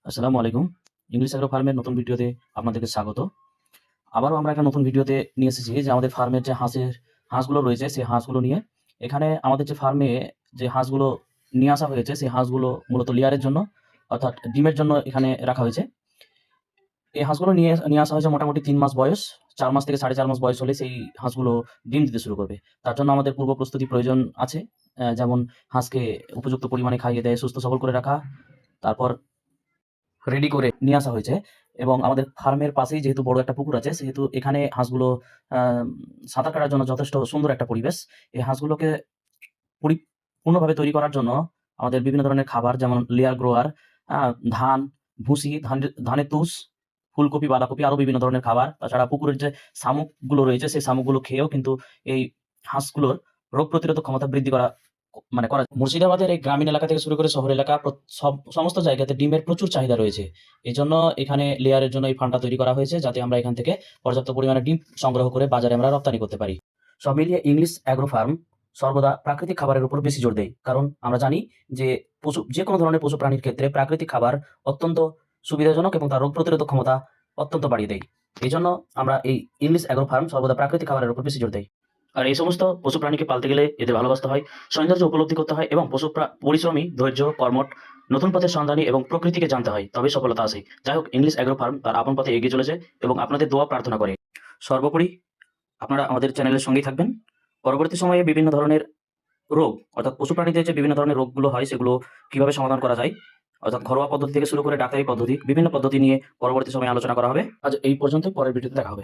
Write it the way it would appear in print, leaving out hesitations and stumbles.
আসসালামু আলাইকুম। English agro ফার্মের নতুন ভিডিওতে আপনাদেরকে স্বাগত। আবারও আমরা একটা নতুন ভিডিওতে নিয়ে এসেছি যে আমাদের ফার্মের যে হাঁসগুলো রয়েছে সেই হাঁসগুলো নিয়ে। এখানে আমাদের যে ফার্মে যে হাঁসগুলো নিয়ে আসা হয়েছে সেই হাঁসগুলো মূলত লেয়ারের জন্য অর্থাৎ ডিমের জন্য এখানে রাখা হয়েছে। এই হাঁসগুলো নিয়ে নিয়ে আসা হয়েছে মোটামুটি ৩ মাস বয়স। ৪ মাস থেকে ৪.৫ মাস বয়স হলে সেই হাঁসগুলো ডিম দিতে শুরু করবে। তার জন্য আমাদের পূর্ব প্রস্তুতি প্রয়োজন আছে। যেমন হাঁসকে উপযুক্ত পরিমাণে খাইয়ে দেয়, সুস্থ সবল করে রাখা। তারপর রেডি করে নিয়ে আসা হয়েছে এবং আমাদের ফার্মের পাশেই যেহেতু বড় একটা পুকুর আছে, সেহেতু এখানে হাঁসগুলো সাঁতার কাটার জন্য যথেষ্ট সুন্দর একটা পরিবেশ। এই হাঁসগুলোকে পরিপূর্ণভাবে তৈরি করার জন্য আমাদের বিভিন্ন ধরনের খাবার যেমন লেয়ার গ্রোয়ার, আ ধান, ভুসি, ধানের তুষ, ফুলকপি, বাঁধাকপি আরো বিভিন্ন ধরনের খাবার। তাছাড়া পুকুরের যে শামুকগুলো রয়েছে সেই শামুকগুলো খেয়েও কিন্তু এই হাঁসগুলোর রোগ প্রতিরোধক ক্ষমতা বৃদ্ধি করা মুর্শিদাবাদের এই গ্রামীণ এলাকা থেকে শুরু করে শহর এলাকা সমস্ত জায়গাতে ডিমের প্রচুর চাহিদা রয়েছে। এজন্য এখানে লেয়ারের জন্য এই ফার্মটা তৈরি করা হয়েছে, যাতে আমরা এখান থেকে পর্যাপ্ত পরিমাণে ডিম সংগ্রহ করে বাজারে আমরা রপ্তানি করতে পারি। সব মিলিয়ে ইংলিশ অ্যাগ্রো ফার্ম সর্বদা প্রাকৃতিক খাবারের উপর বেশি জোর দেয়। কারণ আমরা জানি যে যেকোনো ধরনের পশু প্রাণীর ক্ষেত্রে প্রাকৃতিক খাবার অত্যন্ত সুবিধাজনক এবং তার রোগ প্রতিরোধক ক্ষমতা অত্যন্ত বাড়িয়ে দেয়। এজন্য আমরা এই ইংলিশ অ্যাগ্রো ফার্ম সর্বদা প্রাকৃতিক খাবারের উপর বেশি জোর দেই। আর এই সমস্ত পশু প্রাণীকে পালতে গেলে এদের ভালোবাসতে হয়, সৌন্দর্য উপলব্ধি করতে হয় এবং পরিশ্রমী, ধৈর্য, কর্মঠ, নতুন পথের সন্ধানী এবং প্রকৃতিকে জানতে হয়, তবে সফলতা আসে। যাই হোক, ইংলিশ অ্যাগ্রো ফার্ম তার আপন পথে এগিয়ে চলেছে এবং আপনাদের দোয়া প্রার্থনা করে। সর্বোপরি আপনারা আমাদের চ্যানেলের সঙ্গেই থাকবেন। পরবর্তী সময়ে বিভিন্ন ধরনের রোগ অর্থাৎ পশু প্রাণীদের যে বিভিন্ন ধরনের রোগগুলো হয় সেগুলো কিভাবে সমাধান করা যায়, অর্থাৎ ঘরোয়া পদ্ধতি থেকে শুরু করে ডাক্তারি পদ্ধতি, বিভিন্ন পদ্ধতি নিয়ে পরবর্তী সময়ে আলোচনা করা হবে। আজ এই পর্যন্ত, পরের ভিডিওতে দেখা হবে।